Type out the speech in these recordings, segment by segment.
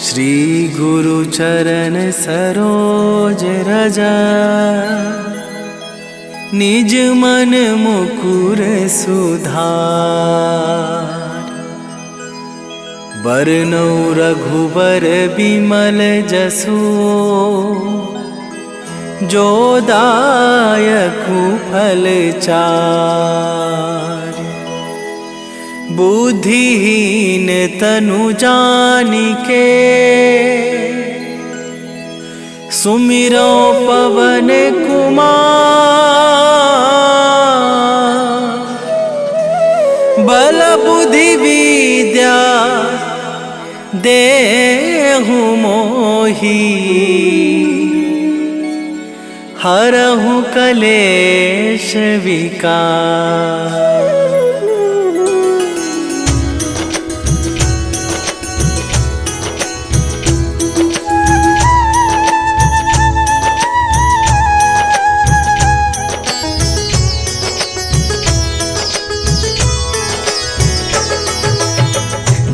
श्री गुरु चरण सरोज रजा, निज मन मुकुर सुधार। बरनौ रघुबर बिमल जसु, जो दायकु फल चार। बुद्धिहीन तनु जानिके, सुमिरो पवन कुमार। बल बुद्धि विद्या देहु मोहि, हरहु कलेश विकार।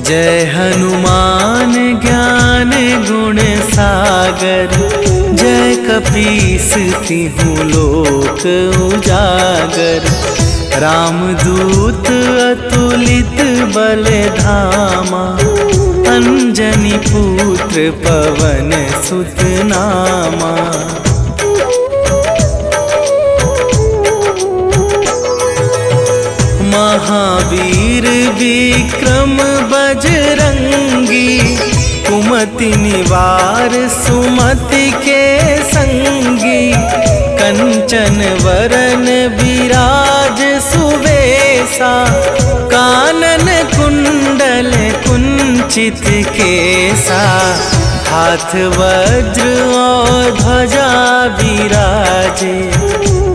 जय हनुमान ज्ञान गुण सागर, जय कपीस तिहु लोक उजागर। रामदूत अतुलित बल धामा, अंजनी पुत्र पवन सुत नामा। महावीर विक्रम बजरंगी, कुमति निवार सुमति के संगी। कंचन वरन विराज सुवेशा, कानन कुंडल कुंचित केसा। हाथ वज्र और ध्वजा विराजे,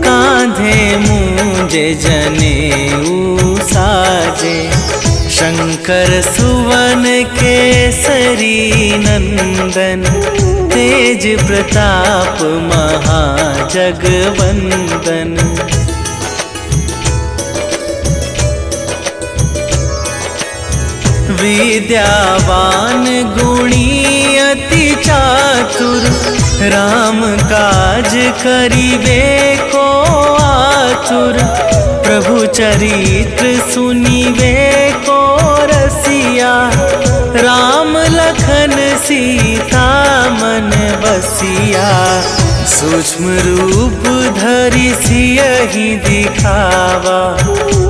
कांधे मूंज जनेऊ साजे। शंकर सुवन केसरी नंदन, तेज प्रताप महाजगवंदन। विद्यावान गुणी अति चातुर, राम काज करिबे को आतुर। प्रभु चरित्र सुनिबे को रसिया, राम लखन सीता मन बसिया। सूक्ष्म रूप धरि सियहि दिखावा,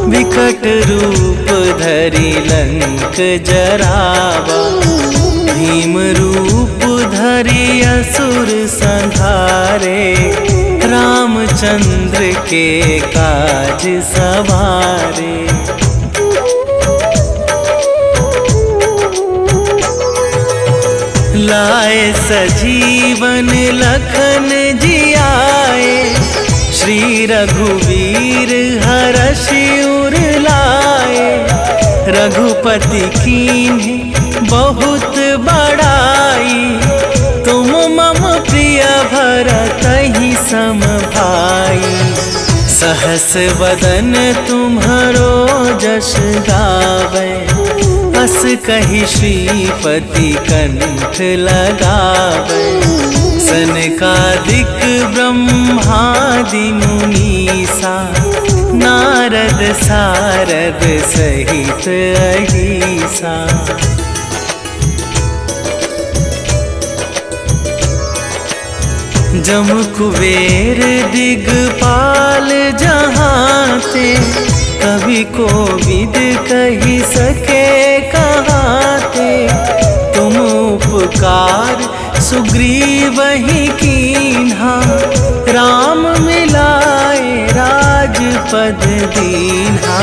विकट रूप धरि लंक जरावा। भीम रूप धरि असुर संहारे, रामचंद्र के काज सवारे। लाए सजीवन लखन जियाए, श्री रघुवीर हरषि उर लाए। रघुपति कीन्ही बहुत बड़ाई, तुम मम प्रिय भरतहि सम भाई। सहस वदन तुम्हरो जस गावै, अस कहि श्रीपति कंठ लगावै। सनकादिक ब्रह्मादि मुनीसा, नारद सारद सहित अहिसा। जम कुबेर दिगपाल जहाते, कवि कोविद कहि सके कहाते। तुम उपकार सुग्रीवहि कीन्हा, राम मिलाए राजपद दीन्हा।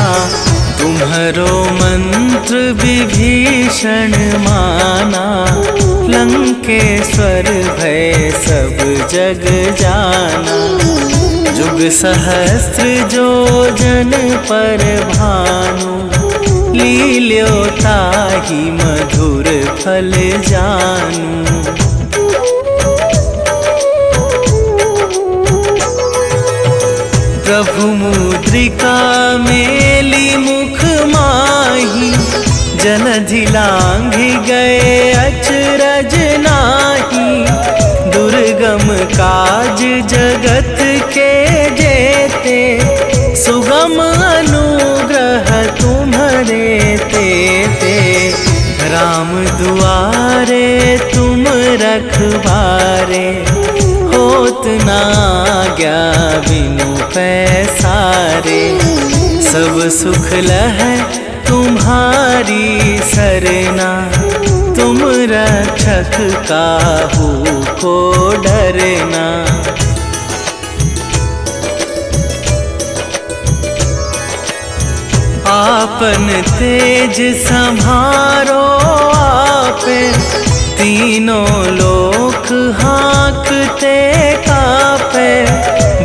तुम्हरो मंत्र विभीषण माना, लंकेश्वर भय सब जग जाना। जुग सहस्त्र जो जन पर भानु, लील्यो ताहि मधुर फल जानू। प्रभु मुद्रिका मेली मुख माहि, जलधि लांघि गए अचरज नाही, दुर्गम काज जगत के जेते, सुगम अनुग्रह तुम्हारे तेते। राम दुआरे तुम रखवारे, होत ना आज्ञा बिनु पैसारे। सब सुख लहै तुम्हारी सरना, तुम रक्षक काहू को डरना। आपन तेज संभारो आपे, तीनों लोक हाँकते कापे।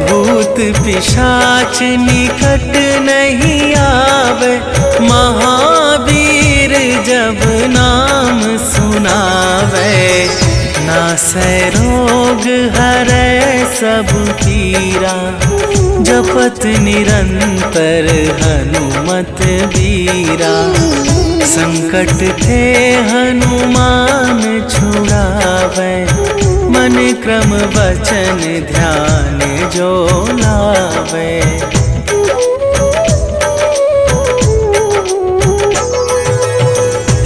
भूत पिशाच निकट नहीं आवे, महावीर जब नाम सुनावे। नासै रोग हरै सब पीरा, जपत निरंतर हनुमत बीरा। संकट थे हनुमान छुड़ावे, मन क्रम वचन ध्यान जो लावे।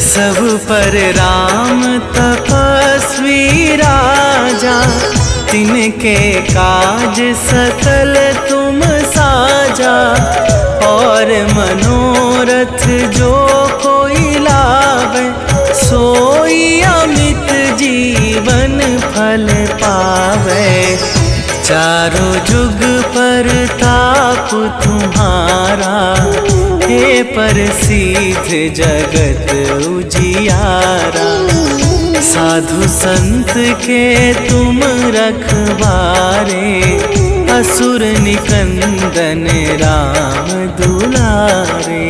सब पर राम तपस्वी राजा, तिनके काज सकल तुम साजा। और मनोरथ जो कोई लावे, सोई अमित जीवन फल पावे। चारों जुग पर ताप तुम्हारा, हे प्रसिद्ध जगत उजियारा। साधु संत के तुम रखवारे, असुर निकंदन राम दुलारे।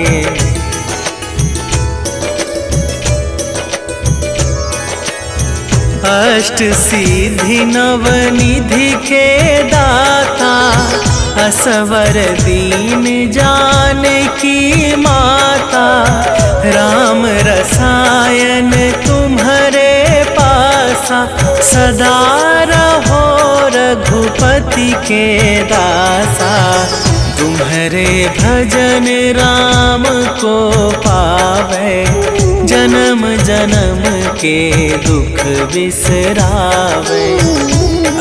अष्ट सिद्धि नवनिधि के दाता, असवर दीन जानकी माता। राम रसायन तुम्हारे पासा, सदा रहो रघुपति के दासा। तुम्हारे भजन राम को पावे, जन्म जन्म के दुख बिसरावे।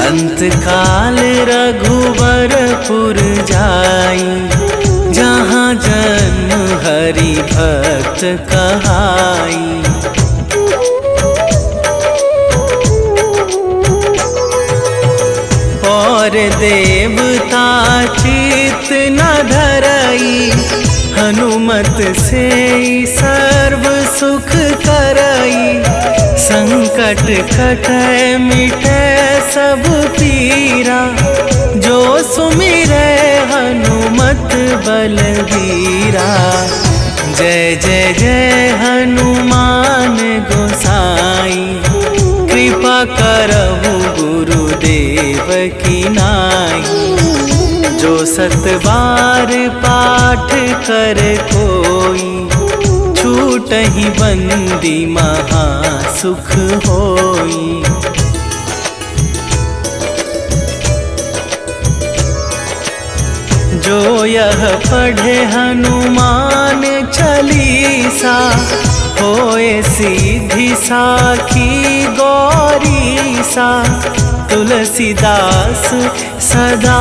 अंत काल रघुवरपुर जाई, जहाँ जन्म हरि भक्त कहाई। और देवता चित न धरई, हनुमत से सर्व सुख करई। संकट कटै मिटै सब पीरा, जो सुमिरै हनुमत बलबीरा। जय जय जय हनुमान गोसाई, कृपा करहु गुरुदेव की नाई। जो सत बार पाठ कर कोई, छूटहि बंदी महा सुख होई। जो यह पढ़े हनुमान चालीसा, होए सीधी साखी गौरीसा। तुलसीदास सदा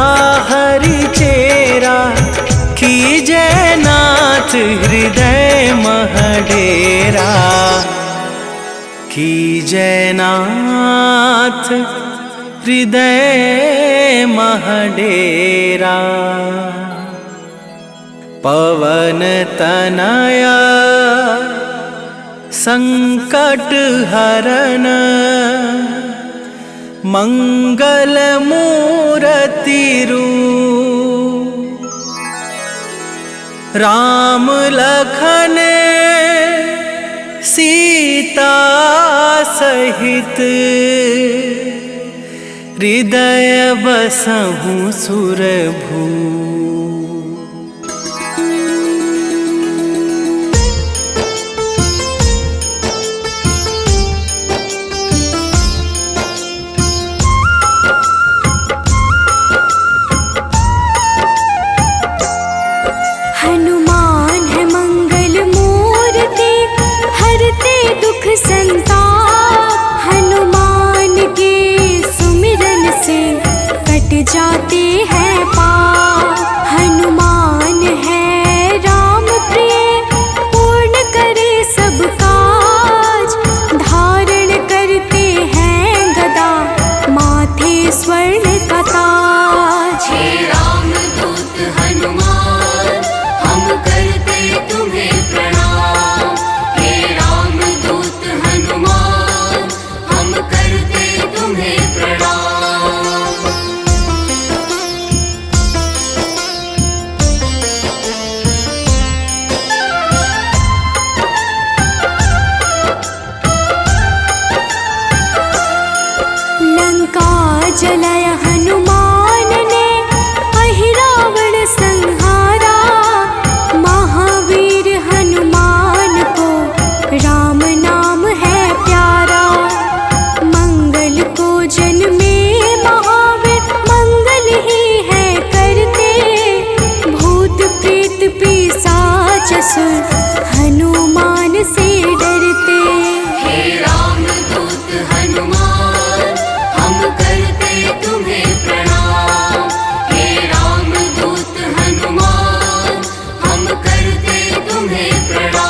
हरि चेरा, कीजै नाथ हृदय मह डेरा। कीजै नाथ हृदय मह डेरा। पवन तनया संकट हरन, मंगल मूरति रूप। राम लखन सीता सहित, हृदय बसहु सुरभू। असुर हनुमान से डरते। हे राम दूत हनुमान हम करते तुम्हें प्रणाम। हे राम दूत हनुमान हम करते तुम्हें प्रणाम।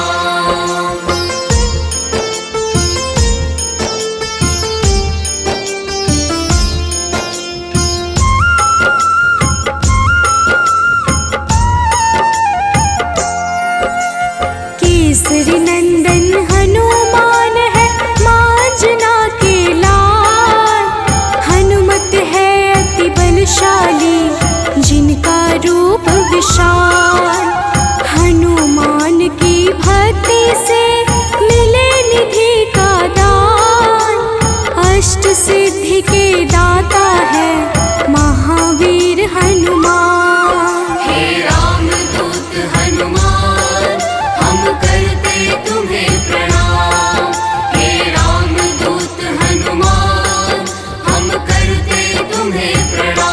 केसरी नंदन हनुमान है मांजना के लाल। हनुमत है अति बलशाली जिनका रूप विशाल। हनुमान की भक्ति से मिले निधि का दान। अष्ट सिद्धि के दाता है महावीर हनुमान। हे राम दूत हनुमान हम करते तुम्हें प्रणाम। हे राम दूत हनुमान हम करते तुम्हें प्रणाम।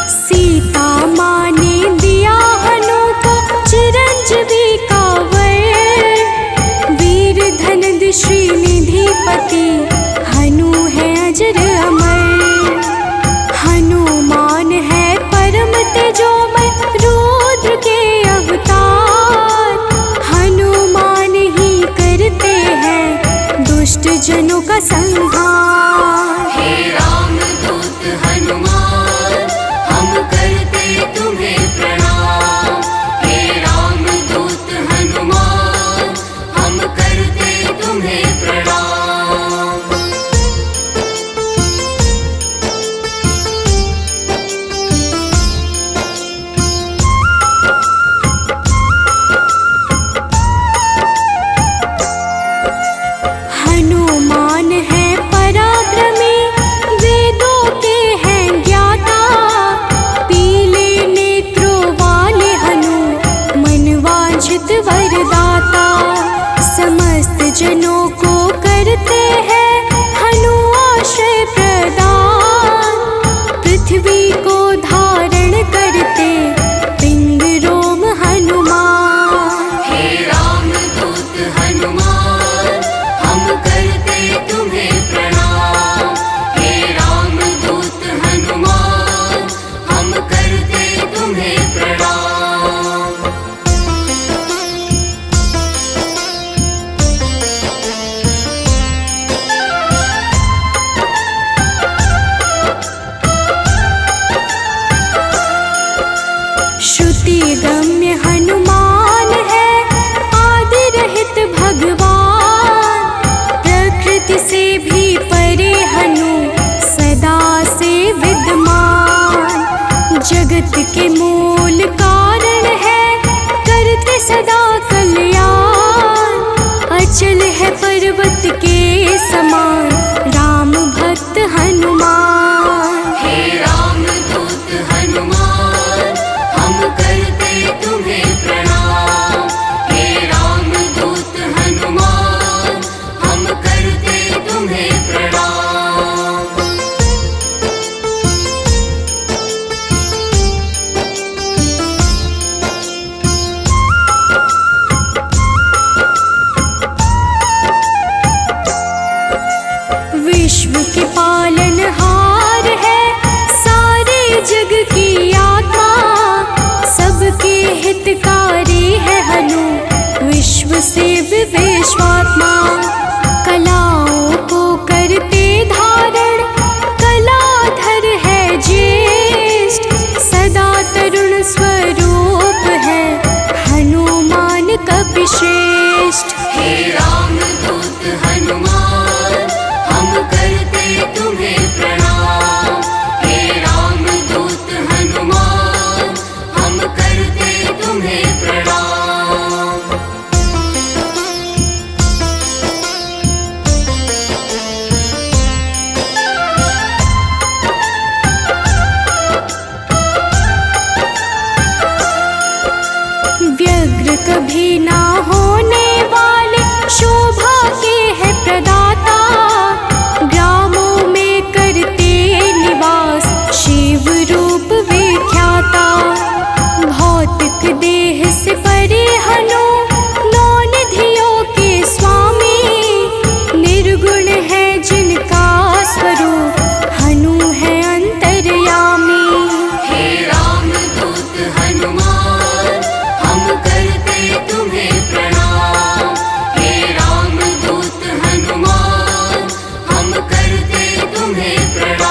सीता माँ ने दिया हनु को चिरंजीवी का वर। वीर धनद श्रीनिधिपति हनु है अजर अमर। हनुमान है परम तेजोमय रुद्र के अवतार। हनुमान ही करते हैं दुष्ट जनों का संहार। हे राम दूत हनुमान हम करते तुम्हें प्रणाम। हे राम दूत हनुमान हम करते तुम्हें प्रणाम। हनुमान है पराक्रमी वेदों के हैं ज्ञाता। पीले नेत्रों वाले हनु मनवांछित वरदाता। समस्त जनों को करते हैं हनु आश्रय प्रदान। पृथ्वी को धारण करते पिंड रोम हनुमान। हे राम दूत हनुमान हम करते तुम्हें प्रणाम। हे राम दूत हनुमान हम करते तुम्हें प्रणाम। श्रुति गम्य हनुमान है आदि रहित भगवान। प्रकृति से भी परे हनु सदा से विद्यमान। जगत के मूल कारण है करते सदा कल्याण। अचल है पर्वत के समान राम भक्त हनुमान। हे राम दूत हनुमान हम करते तुम्हें प्रणाम। हे राम दूत हनुमान हम करते तुम्हें प्रणाम। विश्व के पालनहार है सारे जग की आत्मा। सबके हितकारी है हनु विश्व से विश्वात्मा। कलाओं को करते धारण कलाधर है ज्येष्ठ। सदा तरुण स्वरूप है हनुमान कपिश्रेष्ठ। हे राम दूत हनुमान हम करते तुम्हें प्रणाम। हे राम दूत हनुमान हम करते तुम्हें प्रणाम। है जिनका स्वरूप हनु है अंतर्यामी। हे राम दूत हनुमान हम करते तुम्हें प्रणाम। हे राम दूत हनुमान हम करते तुम्हें प्रणाम।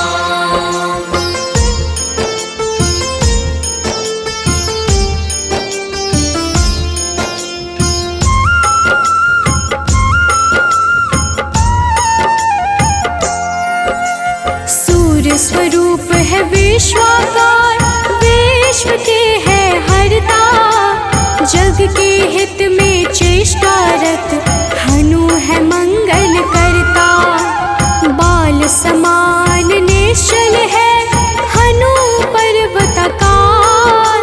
सूर्य स्वरूप है विश्वाकार, विश्व के है हरता। जग के हित में चेष्टारत हनु है मंगल करता। बाल समान निश्चल है हनु पर्वताकार।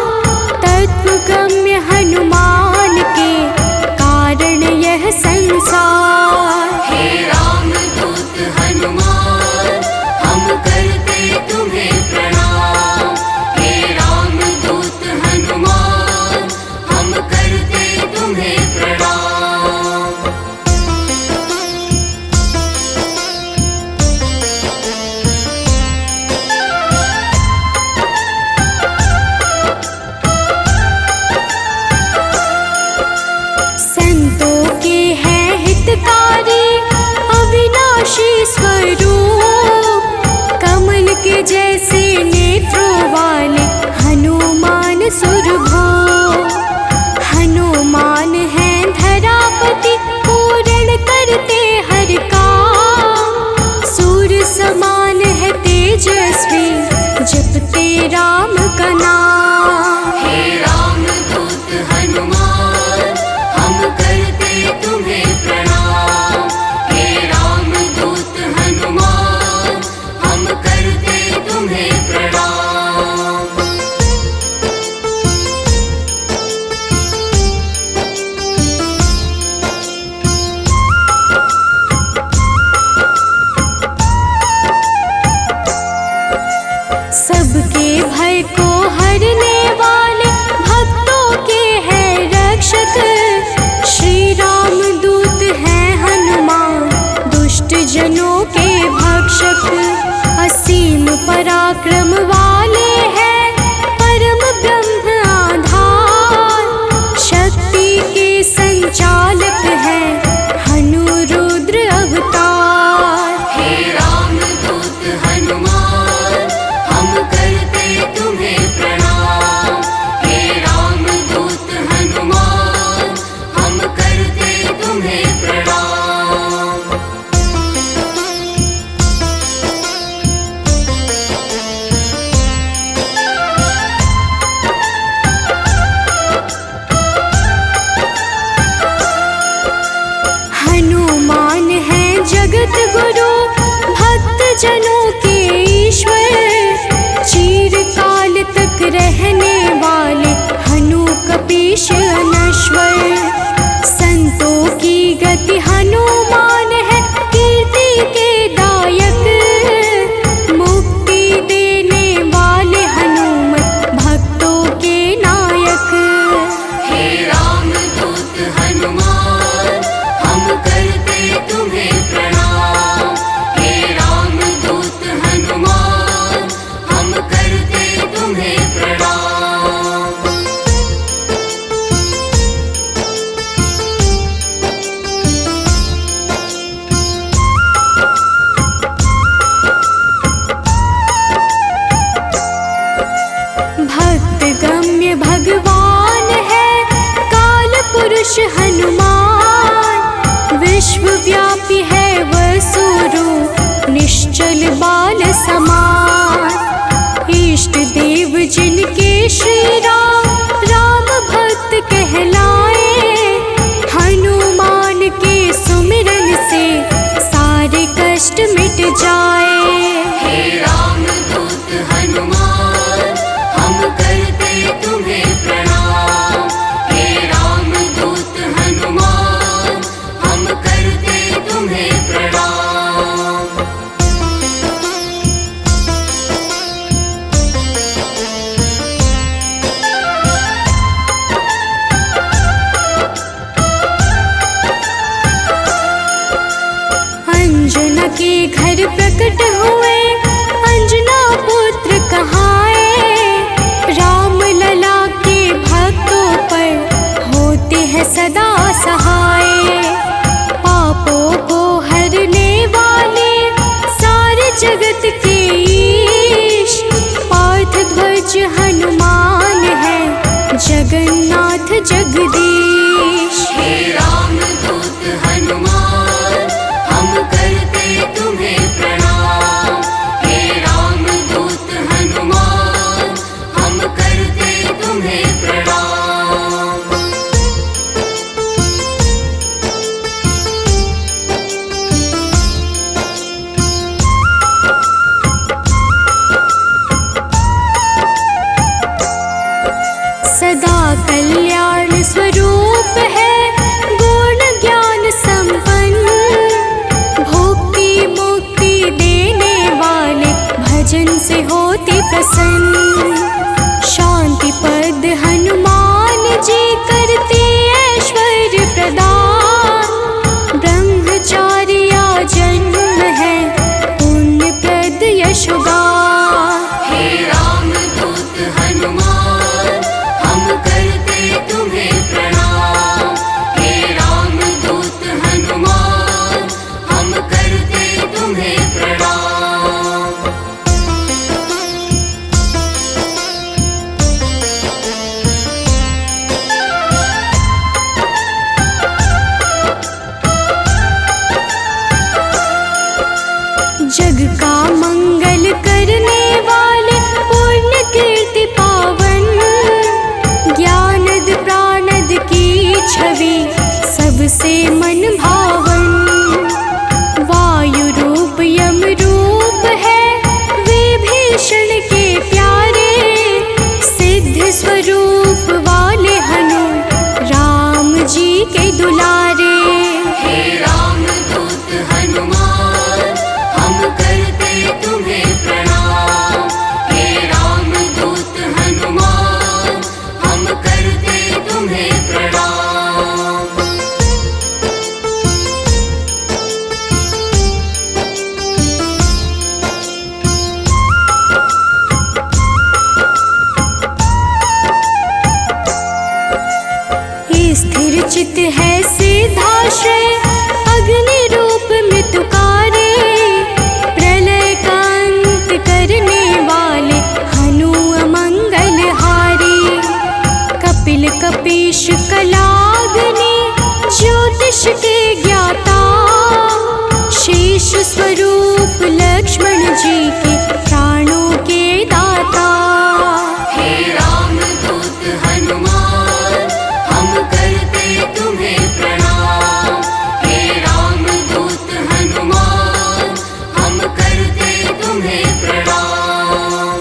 तत्वगम्य हनुमान के कारण यह संसार। हे राम दूत हनुमान हम करते तुम्हें प्रणाम। हे राम दूत हनुमान हम करते तुम्हें प्रणाम। संतों के हैं हितकारी अविनाशी स्वरूप। कमल के जैसे नेत्रों वाले हनुमान सुरभो। हनुमान हैं धरापति पूर्ण करते हर काम। सूर्य समान है तेजस्वी जपते राम का नाम। हे राम दूत हनुमान हम करते तुम्हें प्रणाम। हे राम दूत हनुमान हम करते तुम्हें प्रणाम। सबके भय को हरने वाले भक्तों के हैं रक्षक। श्री राम दूत हैं हनुमान दुष्ट जनों के भक्षक। असीम पराक्रम वाले हैं परम ब्रह्म आधार। शक्ति के संचालक हैं हनु रुद्र अवतार। हे राम दूत हनुमान हम करते तुम्हें प्रणाम। हे राम दूत हनुमान हम करते तुम्हें प्रणाम। के घर प्रकट हुए अंजना पुत्र कहाए। राम लला के भक्तों पर होते हैं सदा सहाय। पापों को हरने वाले सारे जगत के ईश पार्थ ध्वज हनुमान है जगन्नाथ जगदीश। हे राम दूत हनुमान हम करते तुम्हें प्रणाम। हे राम दूत हनुमान हम करते तुम्हें प्रणाम। सदा कल्याण स्वरूप है गुण ज्ञान संपन्न। भुक्ति मुक्ति देने वाले भजन से होती प्रसन्न। शांति पद हनुमान जी करते ऐश्वर्य प्रदान। ब्रह्मचारिया जन्म है पुण्य प्रद यशोगान। हे राम दूत हनुमान हम करते तुम्हें प्रणाम। हे राम दूत हनुमान हम करते तुम्हें प्रणाम। जग का मंगल करने वाले पुण्य कीर्ति पावन। ज्ञानद प्राणद की छवि सबसे मन भावन। वायु रूप यम रूप है विभीषण के प्यारे। सिद्ध स्वरूप वाले हनु राम जी के दुलारे। हे राम दूत हनुमान हम करते तुम्हें प्रणाम। हे राम दूत हनुमान हम करते तुम्हें प्रणाम। स्थिर चित है सिद्धाश्रय अग्नि रूप मृत्युकारे। प्रलय का अंत करने वाले हनु अमंगल हारी। कपिल कपीश कलाग्नि ज्योतिष के ज्ञाता। शेष स्वरूप लक्ष्मण जी के प्राणों के दाता। हे राम दूत हनुमान हम करते तुम्हें प्रणाम। हे राम दूत हनुमान हम करते तुम्हें प्रणाम।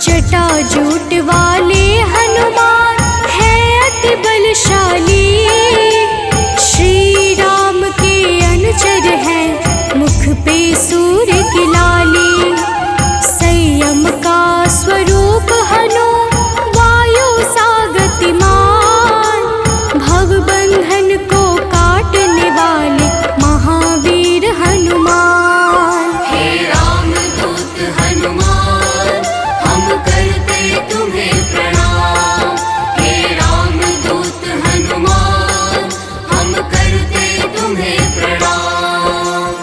जटाजूट वाले हनुमान है अति बलशाली। श्री राम के अनुचर है मुख पे सूर्य की लाली। संयम का स्वरूप हनु वायु सा गतिमान। भव बंधन को काटने वाले महावीर हनुमान। हे राम दूत हनुमान हम करते तुम्हें प्रणाम। हे राम दूत हनुमान हम करते तुम्हें प्रणाम।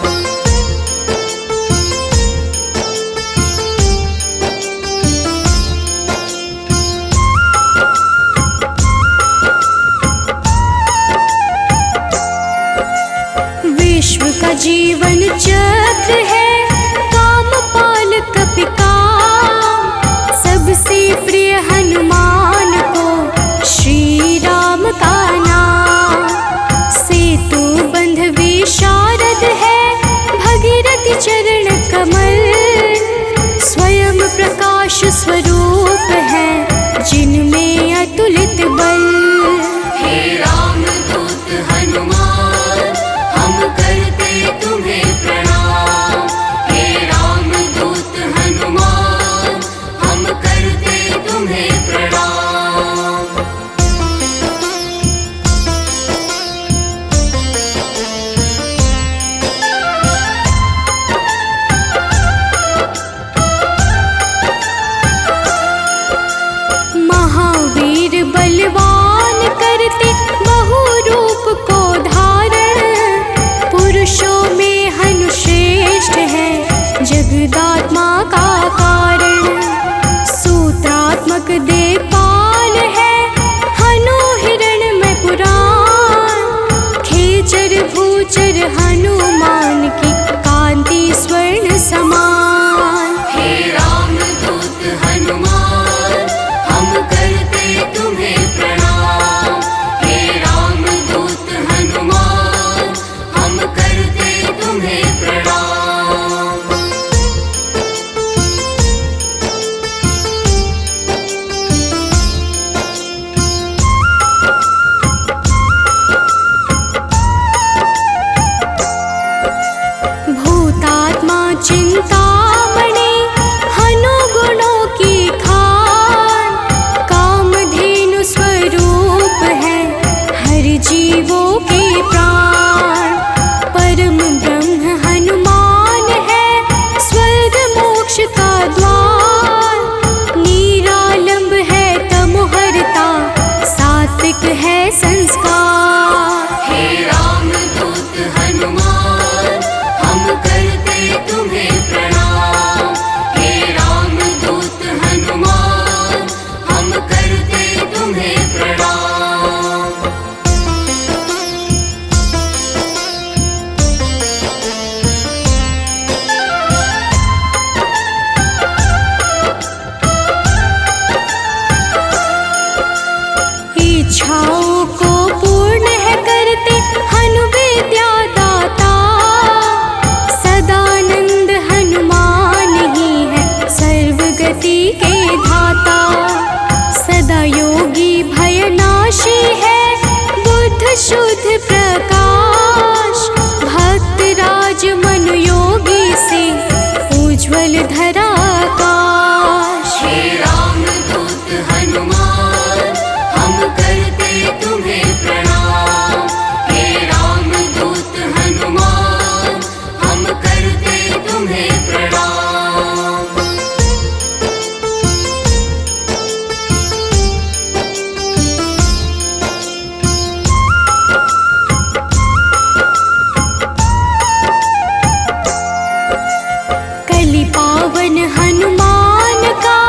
पवन हनुमान का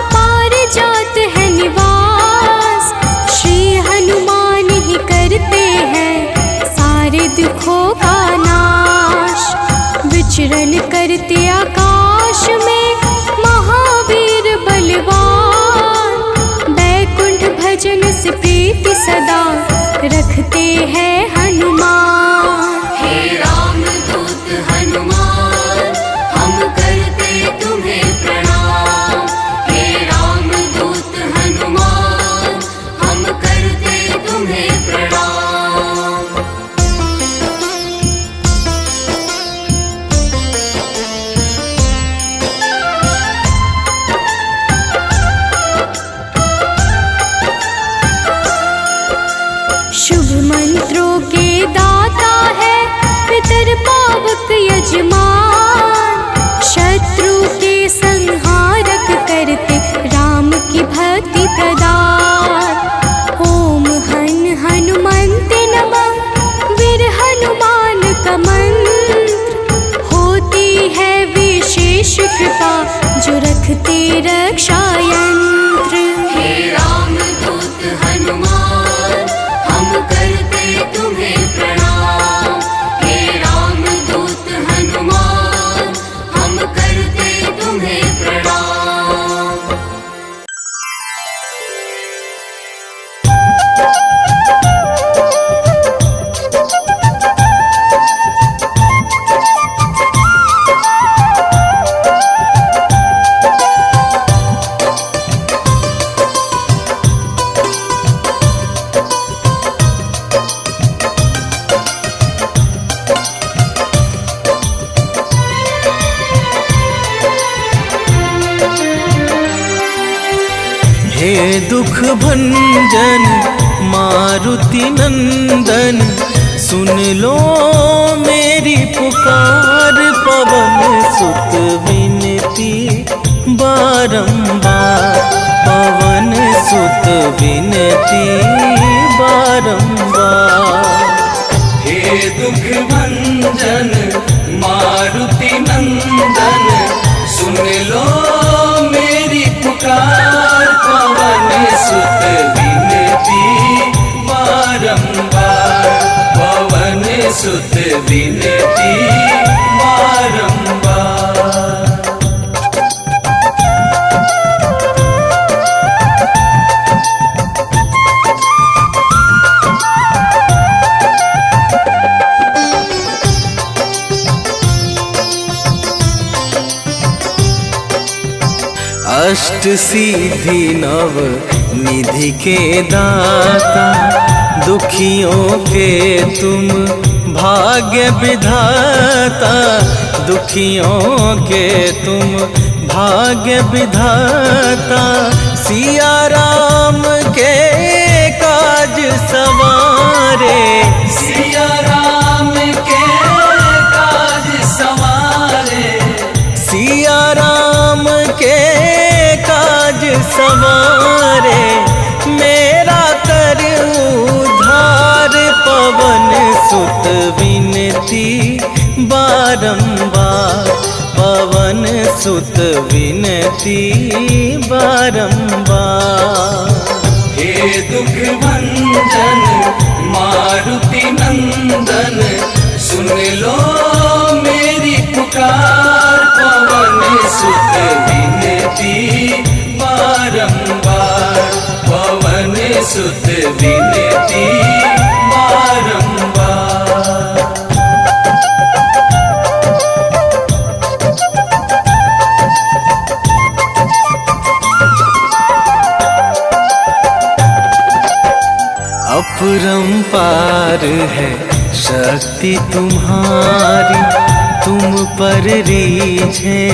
पारिजात है निवास। श्री हनुमान ही करते हैं सारे दुखों का नाश। विचरण करते आकाश में महावीर बलवान। बैकुंठ भजन से प्रीति सदा रखते हैं हनुमान। हे राम दूत हनुमान, हम करते तुम्हें प्रणाम। हे राम दूत हनुमान, हम करते तुम्हें प्रणाम। शुभ मंत्रों के दाता है पितर पावक यजमान। शत्रु के संहारक करते राम की भक्ति प्रदान। ओम हन हनुमन्ते नमः वीर हनुमान का मंत्र। होती है विशेष कृपा जो रखते रक्षा यंत्र। हे राम दूत हनुमान, हम करते तुम्हें प्रणाम। हे राम दूत हनुमान, हम करते तुम्हें प्रणाम। हे दुख भंजन मारुति नंदन, सुन लो मेरी पुकार। पवन सुत विनती बारंबार, पवन सुत विनती बारंबार। हे दुख भंजन मारुति नंदन, सुन लो मेरी पुकार। पवन सुत विनती बारंबार, पवन सुत विनती बारंबार। अष्ट सिद्धि नव निधि के दाता, दुखियों के तुम भाग्य विधाता। दुखियों के तुम भाग्य विधाता। सिया राम के काज सवारे, सिया राम के काज सवारे। सिया राम के काज सवारे, मेरा कर उद्धार। पवन सुत विनती बारंबार, पवन सुत विनती बारंबार। हे दुख भंजन मारुति नंदन, सुन लो मेरी पुकार। पवन सुत विनती बारंबार, पवन सुत विनती बारंबार। अपरंपार है शक्ति तुम्हारी, तुम पर रीझे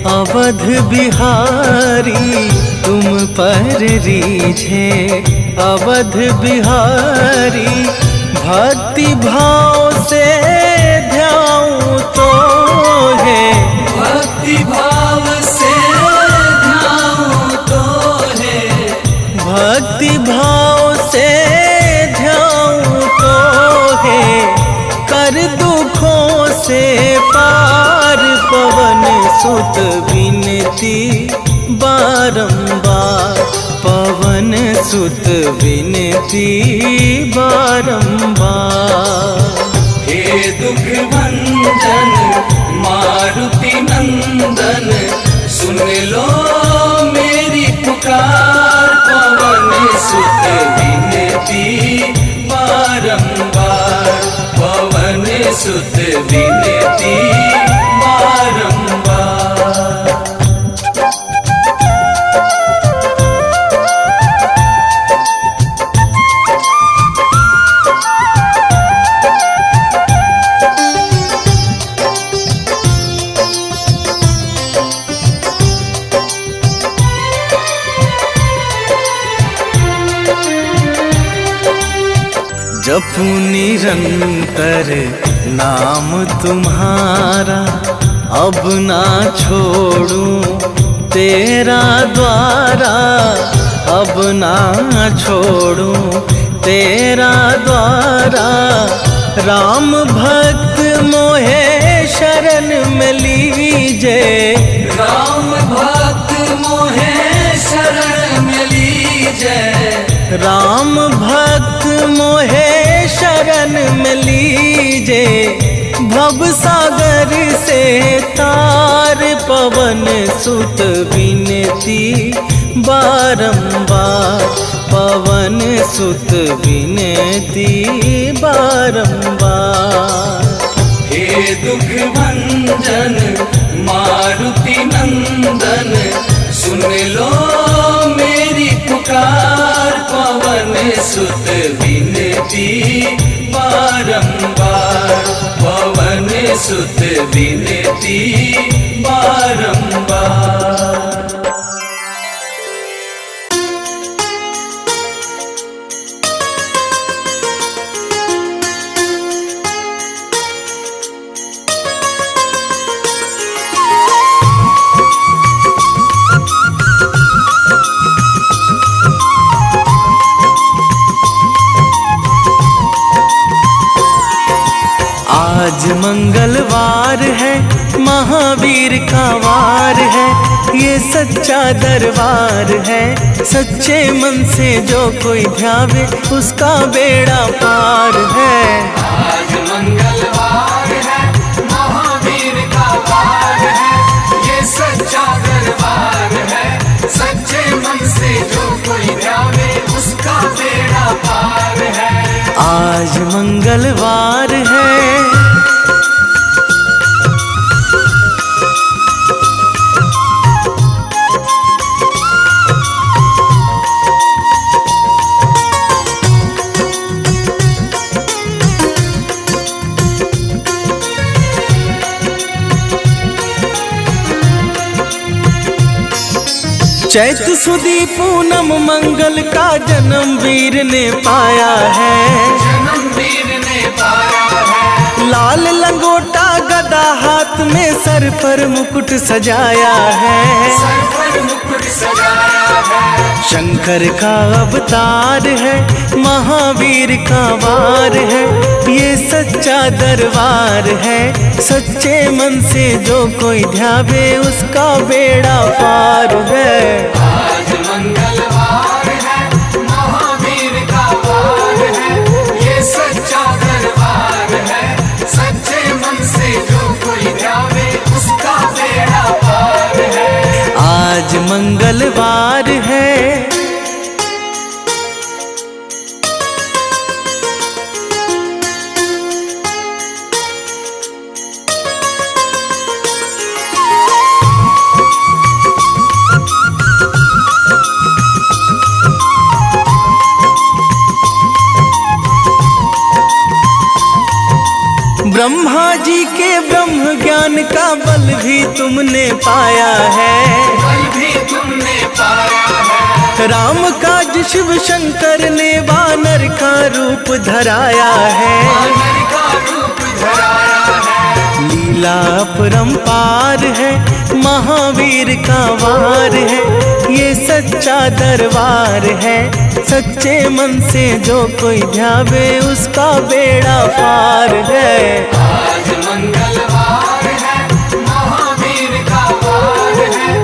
अवध बिहारी। तुम पर रीझे अवध बिहारी। भक्ति भाव से ध्याऊं तो है, भक्ति भाव से ध्याऊं तो है। भक्ति भाव से ध्याऊं तो है, कर दुखों से पार। पवन सुत विनती बारंबार, पवन सुत विनती बारंबार। हे दुख भंजन मारुति नंदन, सुन लो मेरी पुकार, पवन सुत विनती बारंबार, पवन सुत विनती बारंबार। जपू निरंतर नाम तुम्हारा, अब ना छोड़ूं तेरा द्वारा, अब ना छोड़ूं तेरा द्वारा। राम भक्त मोहे शरण में लीजे, राम भक्त मोहे शरण में लीजे, राम भक्त मोहे शरण में लीजे। भव सागर से तार, पवन सुत विनती बारंबार, पवन सुत विनती बारंबार। हे दुख भंजन मारुति नंदन, सुन लो मेरी पुकार, पवन सुत विनती बारंबार, पवन सुत विनती बारंबार। आज मंगलवार है, महावीर का वार है, ये सच्चा दरबार है। सच्चे मन से जो कोई ध्यावे, उसका बेड़ा पार है। आज मंगलवार है, महावीर का वार है, ये सच्चा दरबार है। सच्चे मन से जो कोई ध्यावे, उसका बेड़ा पार है। आज मंगलवार है, चैत सुदी पूनम मंगल का जन्म वीर ने पाया है, जन्म वीर ने पाया है। लाल लंगोटा गदा हाथ में, सर पर मुकुट सजाया है, सर पर मुकुट सजाया है। शंकर का अवतार है, महावीर का वार है, ये सच्चा दरबार है। सच्चे मन से जो कोई ध्यावे, उसका बेड़ा पार है। आज मंगलवार है, महावीर का वार है, ये सच्चा दरबार है। सच्चे मन से जो कोई ध्यावे, उसका बेड़ा पार है। आज मंगलवार है, ब्रह्मा जी के ब्रह्म ज्ञान का बल भी तुमने पाया है, बल भी तुमने पाया है। राम काज शिव शंकर ने वानर का रूप धराया है, वानर का रूप धराया है। लीला अपरंपार है, महावीर का वार है, ये सच्चा दरबार है। सच्चे मन से जो कोई ध्यावे, उसका बेड़ा पार है। आज मंगलवार है, महावीर का वार है,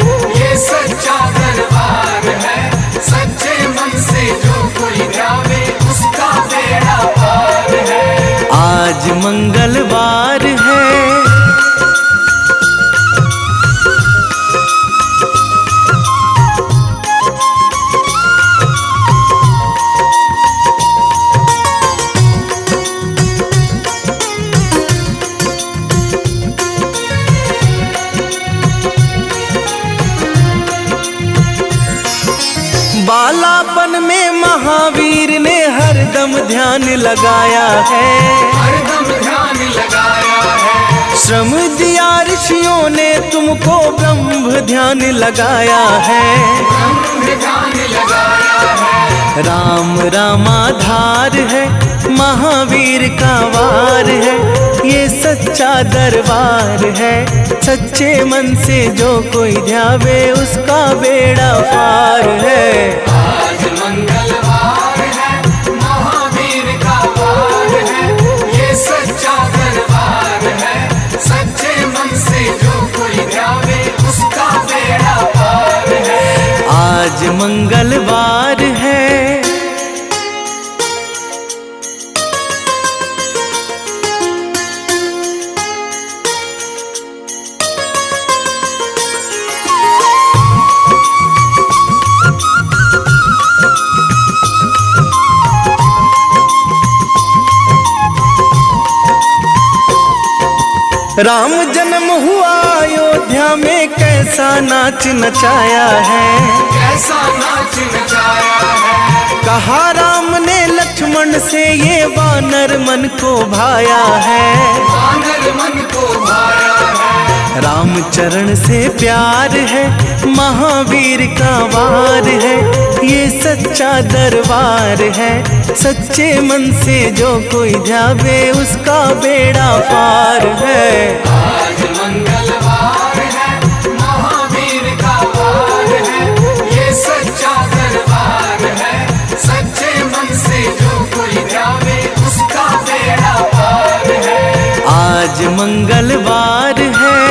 मंगलवार है। बालापन में महावीर ने हरदम ध्यान लगाया है, हरदम ध्यान लगाया है। श्रम दिया ऋषियों ने तुमको ब्रह्म ध्यान लगाया है। ब्रह्म ध्यान लगाया है। राम रामाधार है, महावीर का वार है, ये सच्चा दरबार है। सच्चे मन से जो कोई ध्यावे उसका बेड़ा पार है। आज मंगलवार है, महावीर का वार है, ये सच्चा दरबार है। सच्चे मन से जो कोई ध्यावे उसका बेड़ा पार है। आज मंगलवार है। राम जन्म हुआ अयोध्या में, कैसा नाच नचाया है, कैसा नाच नचाया है। कहा राम ने लक्ष्मण से ये वानर मन को भाया है। वानर मन को भाया है। राम चरण से प्यार है, महावीर का वार है, ये सच्चा दरबार है। सच्चे मन से जो कोई ध्यावे उसका बेड़ा पार है। आज मंगलवार है, महावीर का वार है, ये सच्चा दरबार है। सच्चे मन से जो कोई ध्यावे उसका बेड़ा पार है। आज मंगलवार है।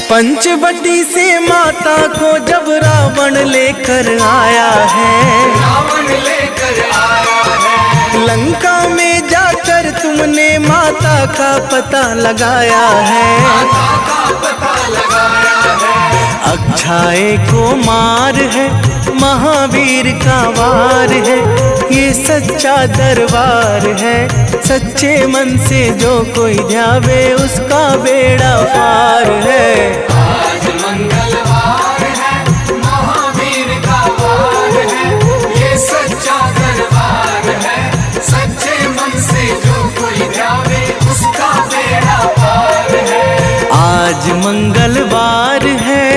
पंचवटी से माता को जब रावण लेकर आया है, रावण लेकर आया है। लंका में जाकर तुमने माता का पता लगाया है। माता का पता लगाया है। अक्षय को मार है, महावीर का वार है, ये सच्चा दरबार है। सच्चे मन से जो कोई ध्यावे उसका बेड़ा पार है। आज मंगलवार है, महावीर का वार है, ये सच्चा दरबार है। सच्चे मन से जो कोई ध्यावे उसका बेड़ा पार है। आज मंगलवार है।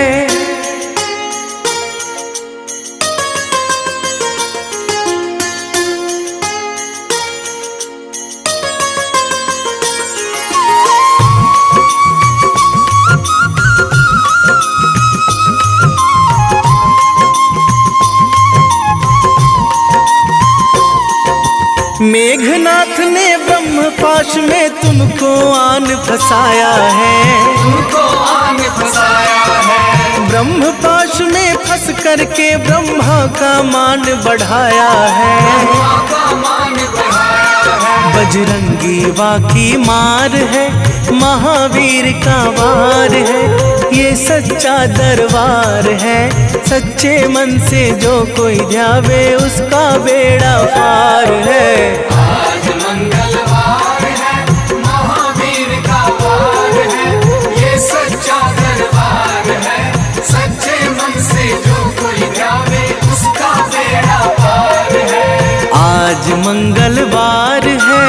मेघनाथ ने ब्रह्मपाश में तुमको आन फंसाया है। तुमको आन फंसाया है। ब्रह्मपाश में फंस करके ब्रह्मा का मान बढ़ाया है। ब्रह्मा का मान बढ़ाया है। बजरंगी वाकी मार है, महावीर का वार है, ये सच्चा दरबार है। सच्चे मन से जो कोई ध्यावे उसका बेड़ा पार है। आज मंगलवार है, महावीर का वार है, ये सच्चा दरबार है। सच्चे मन से जो कोई ध्यावे उसका बेड़ा पार है। आज मंगलवार है।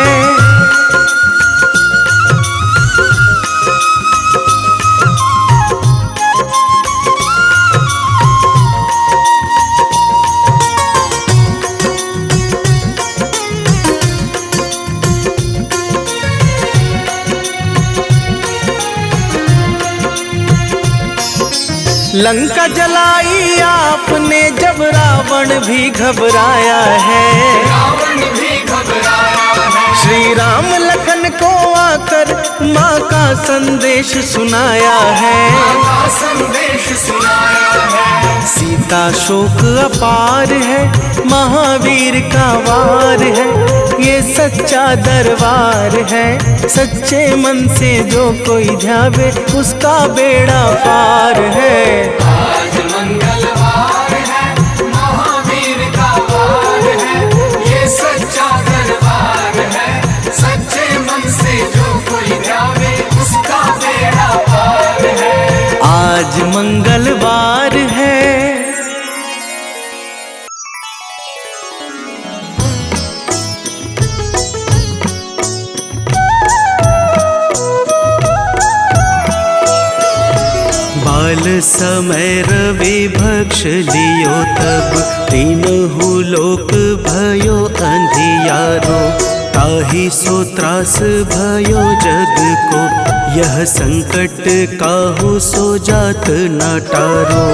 लंका जलाई आपने जब रावण भी घबराया है। रावण भी घबराया है। श्री राम लखन को आकर माँ का संदेश सुनाया है। माँ का संदेश सुनाया है। सीता शोक अपार है, महावीर का वार है, ये सच्चा दरबार है। सच्चे मन से जो कोई ध्यावे उसका बेड़ा पार है। आज मंगलवार है, महावीर का वार है, ये सच्चा दरबार है। सच्चे मन से जो कोई ध्यावे उसका बेड़ा पार है। आज मंगलवार है। बाल समय रवि भक्ष लियो तब, तीनहु लोक भयो अंधियारो। ताहि सो त्रास भयो जग को, यह संकट काहू सो जात न टारो।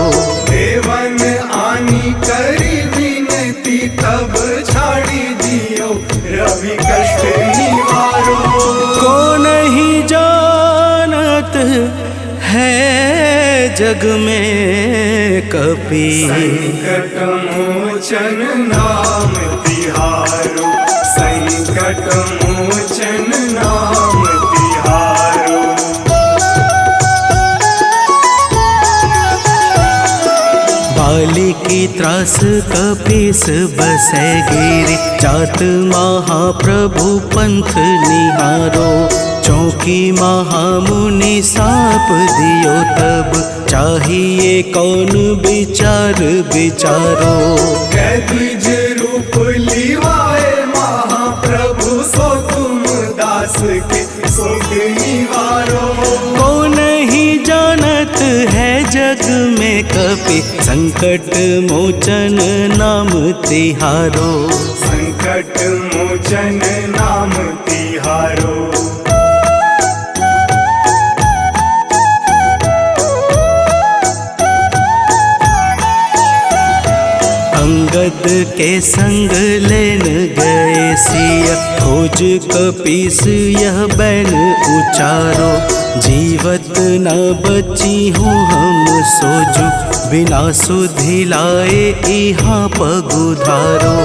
देवन आनी करी विनती तब छाड़ी दियो, रवि कष्ट निवारो। को नहीं जानत है जग में कपि, संकट मोचन नाम तिहारो। संकट मोचन नाम तिहारो। बाली की त्रास कपीस बसै गिरि, जात महाप्रभु पंथ निहारो। चौकी महामुनि साप दियो तब, चाहिए कौन विचार विचारो। कैद्विज रूप लिवाए महाप्रभु, सो तुम दास के शोक निवारो। को नहीं जानत है जग में कपि, संकट मोचन नाम तिहारो। संकट मोचन नाम तिहारो। अंगद के संग लेन गए सिया, खोज कपीस यह बैन उचारो। जीवत न बची हूँ हम सोजू, बिना सुधि लाए यहाँ पगुधारो।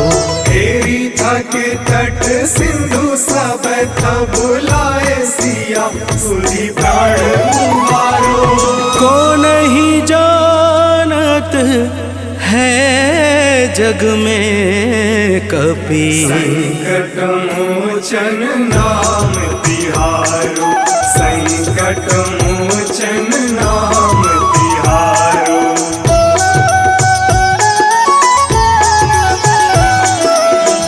तेरी थके तट सिंधु सब तब लाए सिया, सुधि प्राण उबारो। को नहीं जानत है जग में कपि, संकट मोचन नाम तिहारो। संकट मोचन नाम तिहारो।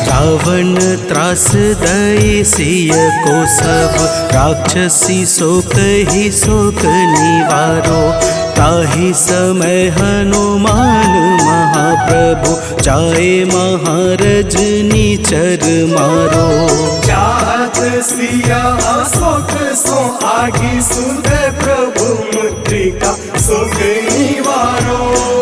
रावण त्रास दई सिय को सब, राक्षसी शोक ही शोक निवारो। ताहि समय हनुमान महाप्रभु, जाए महारजनी चर मारो। चाहत सिया अशोक सो आगी, सुध प्रभु मुद्रिका शोक निवारो।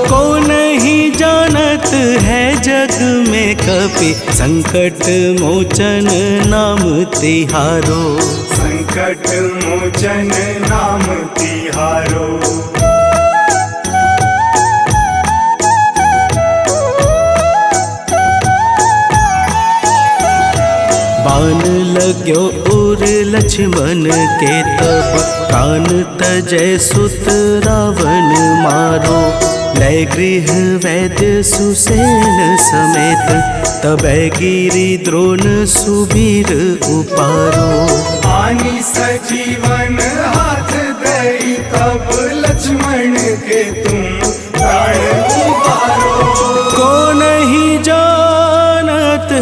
को नहीं जानत है जग में कपि, संकट मोचन नाम तिहारो। संकट मोचन नाम तिहारो। बाण लाग्यो उर लक्ष्मण के तब, प्राण तजय सुत रावण मारो। लय गृह वैद्य सुसेन समेत, तबै गिरि द्रोण सुबीर उपारो। आनी सजीवन हाथ दई तब, लक्ष्मण के तुम प्राण उबारो। को नहीं जानत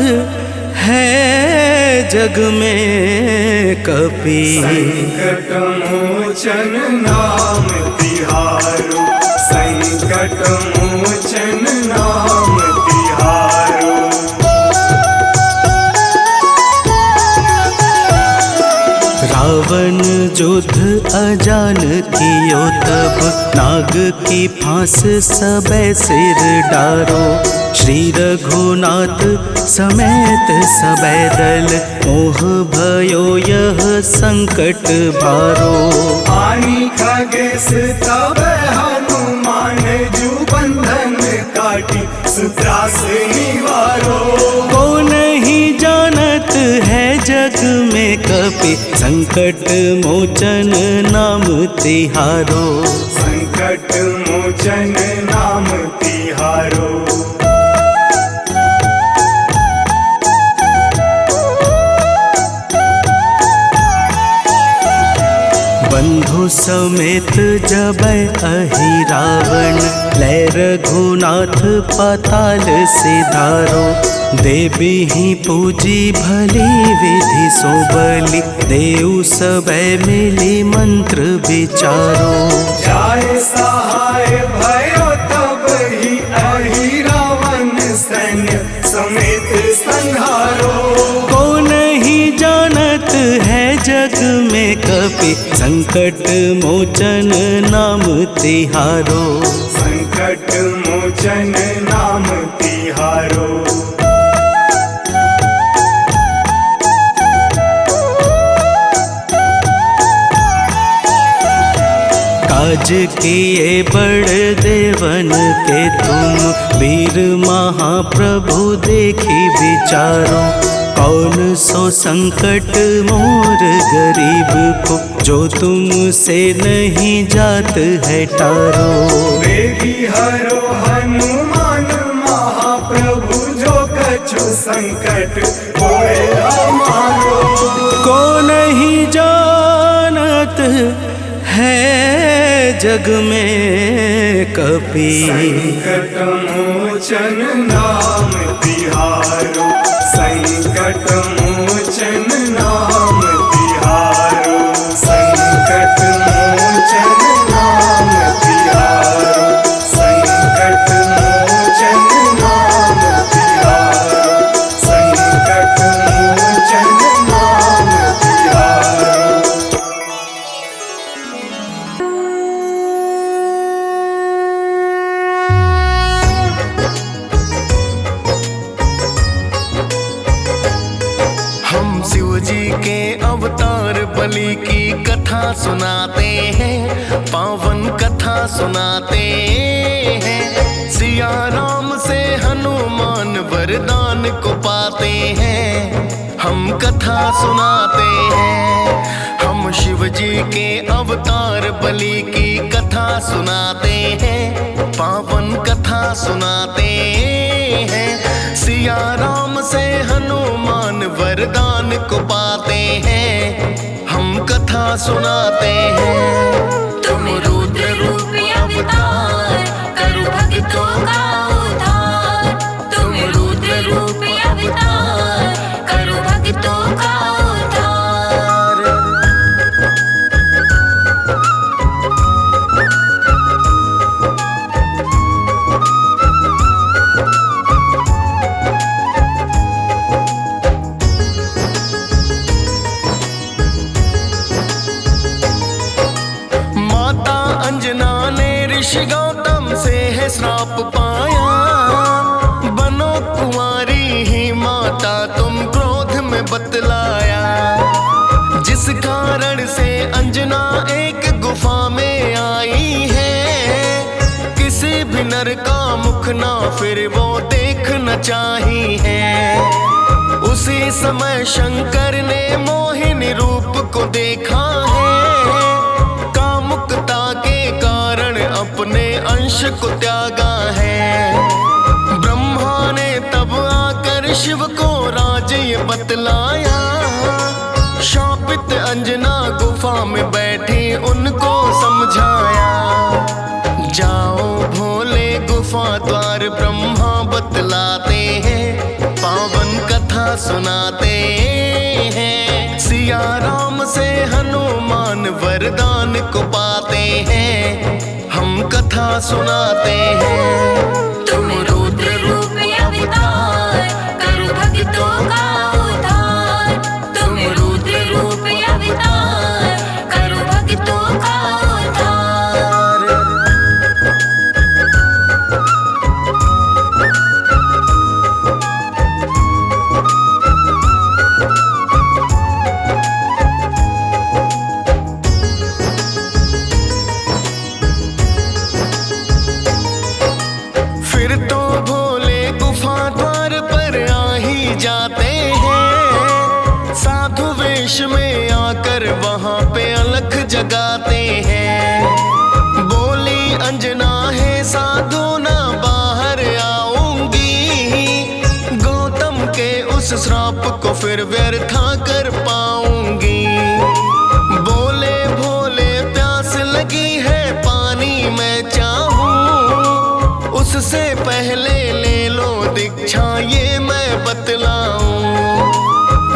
है जग में कपि, संकट मोचन नाम तिहारो। संकट मोचन नाम तिहारो। रावण युद्ध अजान कियो तब, नाग की फांस सबे सिर डारो। श्री रघुनाथ समेत सबे दल, मोह भयो यह संकट भारो। आनी खगेश तब हनुमान, जू बंधन काटी सुत्रास निवारो। को नहीं जानत है जग में कपि, संकट मोचन नाम तिहारो। संकट मोचन नाम तिहारो। बंधु समेत जबै अहि रावण, लै रघुनाथ पाताल सिधारो। देवी ही पूजी भली विधि सो बलि, देव सबे मिली मंत्र विचारो। जाय सहाय भयो तब ही, अहि रावण सैन्य समेत संहारो। को नहीं जानत है जग में कपि, संकट मोचन नाम तिहारो। संकट मोचन नाम तिहारो। काज किए बड़ देवन के तुम, वीर महाप्रभु देखी विचारो। कौन सो संकट मोर गरीब को, जो तुमसे नहीं जात है टारो। देवी हरो हनुमान महाप्रभु, जो कछु संकट होए हमारो। को नहीं जानत है जग में कपि, संकट मोचन नाम तिहारो। संकट मोचन नाम तिहारो। संकट मोचन नाम तिहारो। संकट मोचन नाम तिहारो। संकट मोचन नाम तिहारो। हम शिव जी के अवतार बलि की कथा सुनाते हैं, पावन कथा सुनाते हैं। सिया राम से हनुमान वरदान को पाते हैं, हम कथा सुनाते हैं। हम शिव जी के अवतार बलि की कथा सुनाते हैं, पावन कथा सुनाते हैं। सिया राम से हनुमान वरदान को पाते हैं, हम कथा सुनाते हैं। तुम रुद्र रूप अवतार, करु भक्तों का उद्धार। तुम रुद्र रूप अवतार, करु भक्तों का उद्धार। माता अंजना ने ऋषि गौतम से है श्राप पाया, बनो कुंवारी ही माता तुम क्रोध में बतलाया। जिस कारण से अंजना एक गुफा में आई है, किसी भी नर का मुख ना फिर वो देखना चाही है। उसी समय शंकर ने मोहिनी रूप को देखा है, कामुकता के कारण अपने अंश को त्यागा है। ब्रह्मा ने तब आकर शिव को राज ये बतलाया, शापित अंजना गुफा में बैठी उनको समझाया। जाओ भोले गुफा द्वार ब्रह्मा बतलाते हैं, पावन कथा सुनाते हैं। सिया राम से हनुमान वरदान को पाते हैं, हम कथा सुनाते हैं। तुम रुद्र रूप अवतार, करु भक्तों का उद्धार। तुम रुद्र रूप अवतार, कर वहां पे अलख जगाते हैं। बोली अंजना है साधु ना बाहर आऊंगी, गौतम के उस श्राप को फिर व्यर्था कर पाऊंगी। बोले भोले प्यास लगी है पानी मैं चाहूं, उससे पहले ले लो दीक्षा ये मैं बतलाऊं।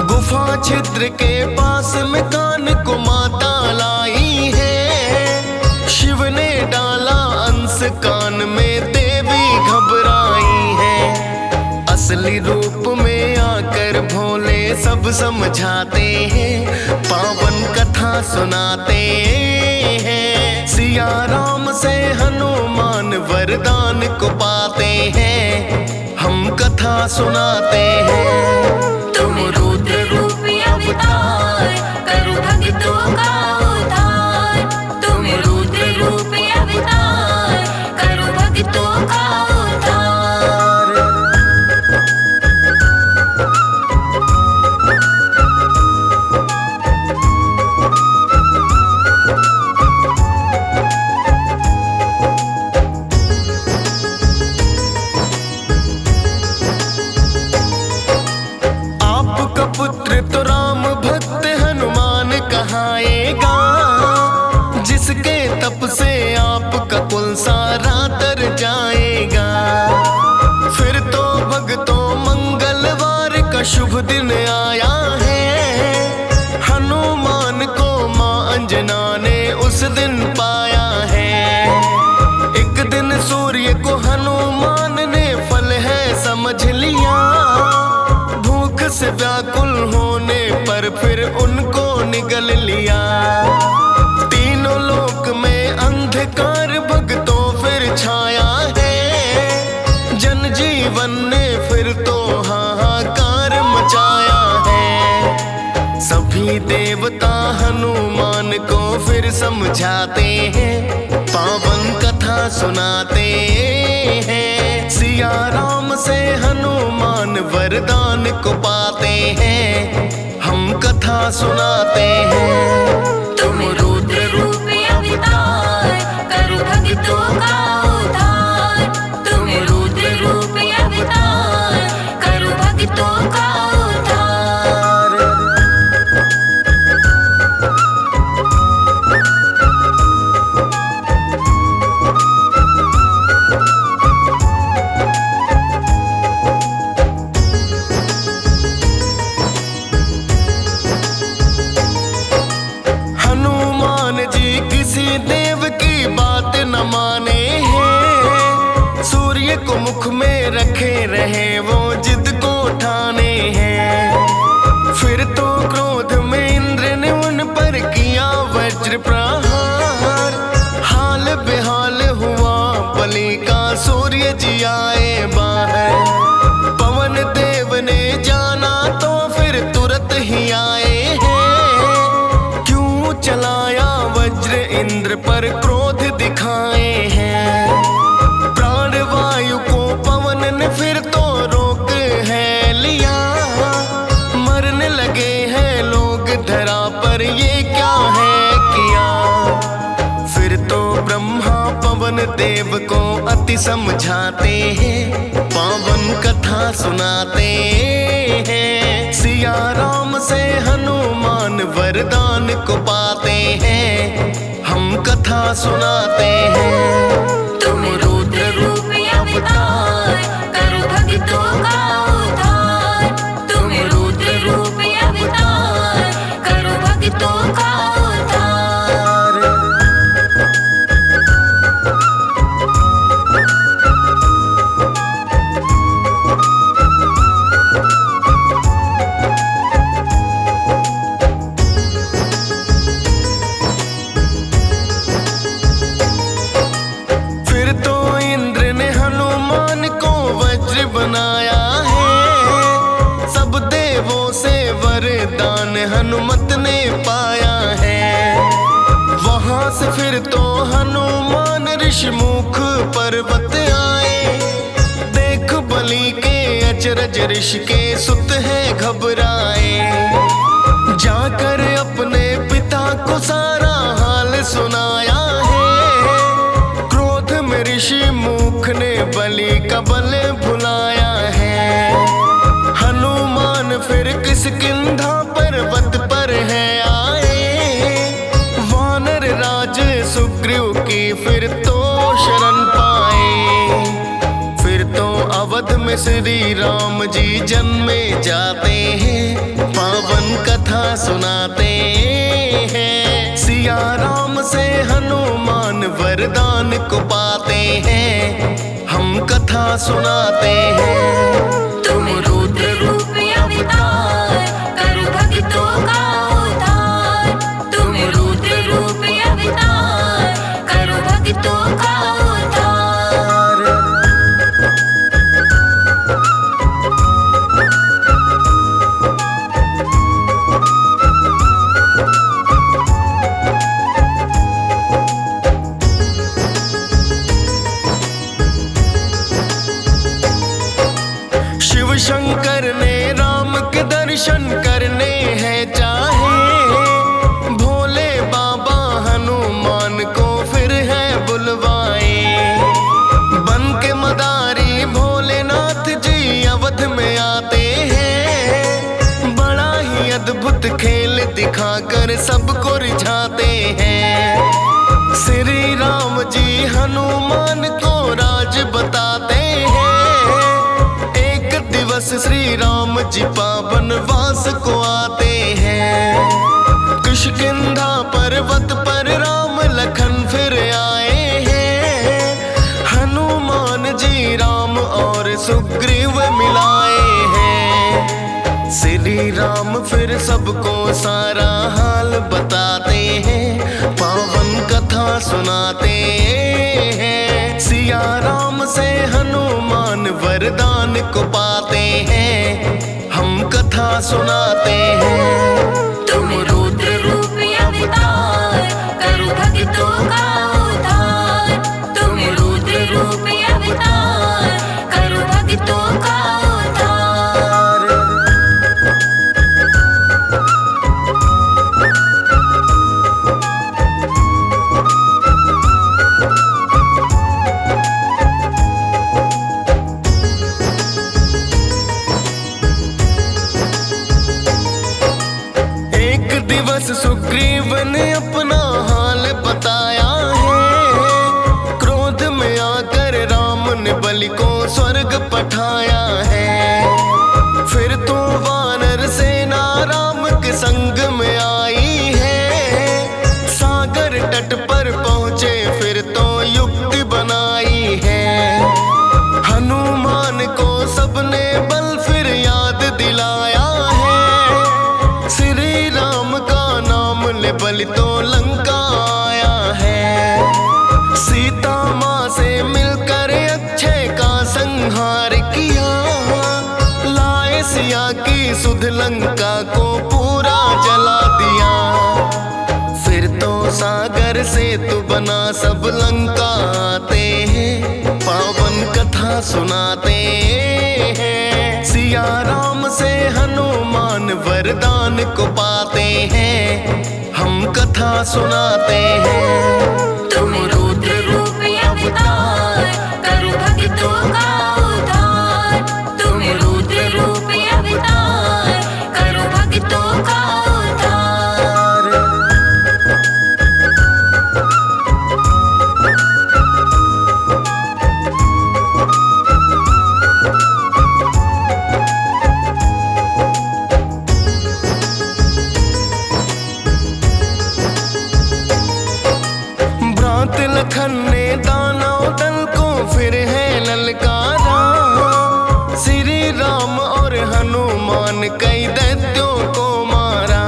गुफा छिद्र के पास में कान को माता लाई है, शिव ने डाला अंश कान में देवी घबराई है। असली रूप में आकर भोले सब समझाते हैं, पावन कथा सुनाते हैं। सिया राम से हनुमान वरदान को पाते हैं, हम कथा सुनाते हैं। तुम रुद्र रूपी अवतार करो भक्तों का उद्धार। तुम रुद्र रूपी अवतार करो भक्तों का उद्धार। आपका पुत्र तो राम भक्त हनुमान कहाएगा, जिसके तप से आपका कुल सारा तर जाएगा। फिर तो भक्तों मंगलवार का शुभ दिन आया है, हनुमान को मां अंजना ने उस दिन पाया है। एक दिन सूर्य को हनुमान ने फल है समझ लिया, भूख से व्याकुल होने पर फिर उनको निगल लिया। तीनों लोक में अंधकार भक्तों फिर छाया है, जनजीवन ने फिर तो हाहाकार मचाया है। सभी देवता हनुमान को फिर समझाते हैं, पावन कथा सुनाते हैं। सिया राम से हनुमान वरदान को पाते हैं, हम कथा सुनाते हैं। तुम रुद्र रूपी अवतार करो भक्तों का उद्धार। तुम रुद्र रूपी अवतार करो भक्तों का उद्धार। हनुमान जी किसी देव की बात न माने हैं, सूर्य को मुख में रखे रहे वो जिद को ठाने हैं। फिर तो क्रोध में इंद्र ने उन पर किया वज्र प्रहार, हाल बेहाल हुआ बलि का सूर्य जी आए बाहर। पवन देव ने जाना तो फिर तुरंत ही आए हैं, क्यों चलाया वज्र इंद्र पर क्रोध दिखाए हैं। प्राण वायु को पवन ने फिर तो रोक है लिया, मरने लगे हैं लोग धरा पर ये क्या है किया। फिर तो ब्रह्मा पवन देव को अति समझाते हैं, पावन कथा सुनाते हैं। सिया राम से हनुमान वरदान को पाते हैं, हम कथा सुनाते हैं। तुम रुद्र रूपी अवतार करो भक्तों का उद्धार। तुम रुद्र रूपी अवतार करो भक्तों का उद्धार। फिर तो इंद्र ने हनुमान को वज्र बनाया है, सब देवों से वरदान हनुमत ने पाया है। वहां से फिर तो हनुमान ऋषिमुख पर्वत आए, देख बलि के अचरज ऋषि के सुत है घबराए। जाकर अपने पिता फिर तो शरण पाए। फिर तो अवध में श्री राम जी जन्मे जाते हैं, पावन कथा सुनाते हैं। सिया राम से हनुमान वरदान को पाते हैं, हम कथा सुनाते हैं। तुम रुद्र रूप अवतार, करो भक्तों का उद्धार। तुम रुद्र रूप अवतार, करो भक्तों का उद्धार। शिव शंकर ने राम के दर्शन करने हैं चाहे, भोले बाबा हनुमान को फिर है बुलवाए। बन के मदारी भोलेनाथ जी अवध में आते हैं, बड़ा ही अद्भुत खेल दिखाकर सबको रिझाते हैं। श्री राम जी हनुमान को राज बताते हैं, दिवस श्री राम जी पावन वास को आते हैं। किष्किंधा पर्वत पर राम लखन फिर आए हैं, हनुमान जी राम और सुग्रीव मिलाए हैं। श्री राम फिर सबको सारा हाल बताते हैं, पावन कथा सुनाते हैं। सिया राम से हनुमान वरदान को पाते हैं, हम कथा सुनाते हैं। तुम रुद्र रूप अवतार, करो भक्तों का उद्धार। तुम रुद्र रूप अवतार, करो भक्तों का उद्धार। सुग्रीव ने अपना हाल बताया है, क्रोध में आकर राम ने बलि को स्वर्ग पठाया है। फिर तो वानर सेना राम के संग में आई है, सागर तट पर पहुँचे फिर तो युक्ति बनाई है। हनुमान को सबने बल फिर याद दिलाया है, श्री राम का नाम ले बलि तो लंका आया है। सीता माँ से मिलकर अक्षय का संहार किया, लाए सिया की सुध लंका को पूरा जला दिया। फिर तो सागर से तू बना सब लंका आते हैं, पावन कथा सुनाते हैं। सिया राम से हनुमान वरदान को पाते हैं, हम कथा सुनाते हैं। तुम रुद्र रूप अवतार, करो भक्तों का उद्धार। तुम रुद्र रूप अवतार, करो भक्तों का उद्धार। लखन ने दानव दल को फिर है ललकारा, श्री राम और हनुमान कई दैत्यों को मारा।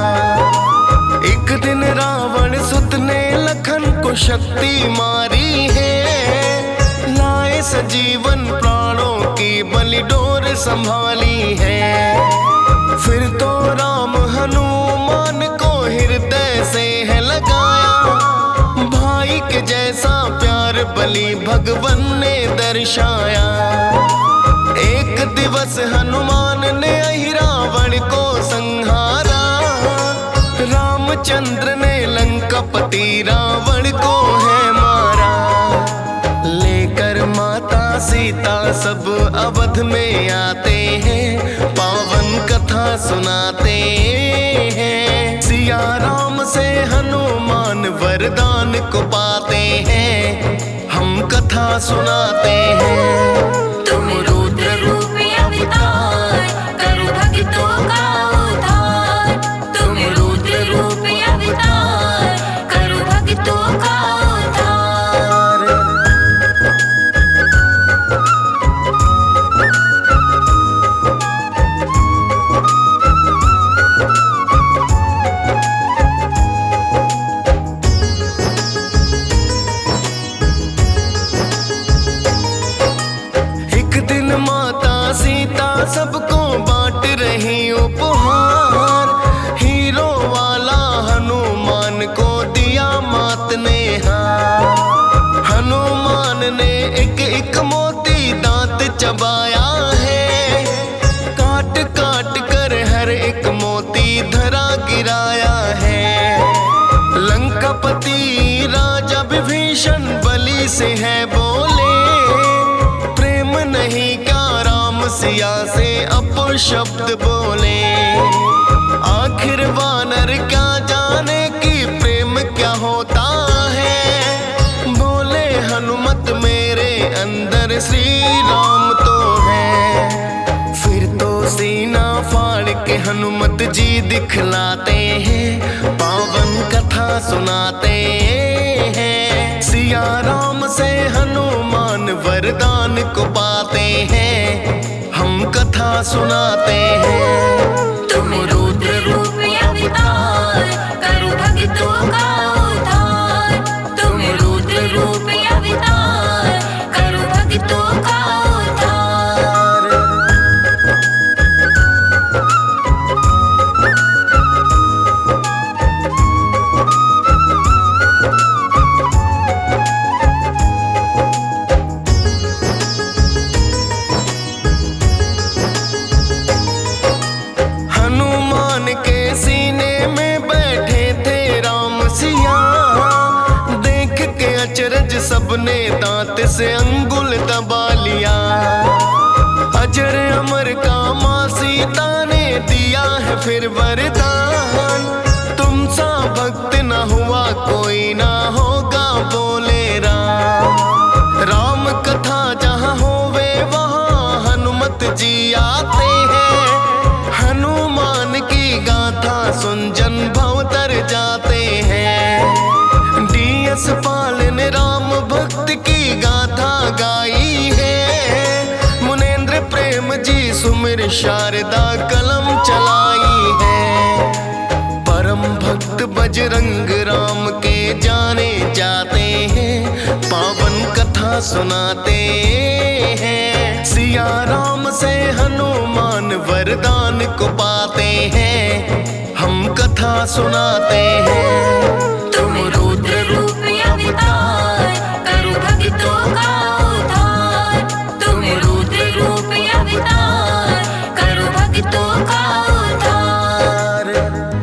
एक दिन रावण सुत ने लखन को शक्ति मारी है, लाए सजीवन प्राणों की बलि डोर संभाली है। फिर तो राम हनुमान को हृदय से है लगाया, भाई के जैसा प्यार बलि भगवन ने दर्शाया। एक दिवस हनुमान ने रावण को संहारा, रामचंद्र ने लंकापति रावण को है मारा। लेकर माता सीता सब अवध में आते हैं, पावन कथा सुनाते हैं। सिया राम से हनुमान वरदान को पाते हैं, हम कथा सुनाते हैं। तुम रुद्र रूप अवतार, करो भक्तों का उद्धार। तुम रुद्र रूप अवतार, करो भक्तों का उद्धार। एक दिन माता सीता सबको बांट रही उपहार, हीरो वाला हनुमान को दिया मात ने हार। हनुमान ने एक एक मोती दांत चबाया है, काट काट कर हर एक मोती धरा गिराया है। लंकापति राजा विभीषण बलि से है बोले, प्रेम नहीं क्या राम सिया से अपशब्द बोले। आखिर वानर क्या जाने कि प्रेम क्या होता है, बोले हनुमत मेरे अंदर श्री राम तो है। फिर तो सीना फाड़ के हनुमत जी दिखलाते हैं, पावन कथा सुनाते हैं। सिया राम से हनुमान वरदान को पाते हैं, हम कथा सुनाते हैं। तुम रुद्र रूप अवतार, करो भक्तों का उद्धार। तुम रुद्र रूप अवतार, करो भक्तों का उद्धार। हनुमान के सीने में बैठे थे राम सिया, देख के अचरज सबने दांत से अंगुल दबा लिया। अजर अमर का माँ सीता ने दिया है फिर वरदान, तुम सा भक्त न हुआ कोई ना होगा बोले राम। राम कथा जहाँ होवे वहाँ हनुमत जी आते हैं, हनुमान की गाथा सुन जन भव तर जाते हैं। डीएस पाल ने राम भक्त की गाथा गाई है, मुनेंद्र प्रेम जी सुमिर शारदा कलम चलाई है। परम भक्त बजरंग राम के जाने जाते हैं, पावन कथा सुनाते हैं। सिया राम से हनुमान वरदान को पाते हैं, हम कथा सुनाते हैं।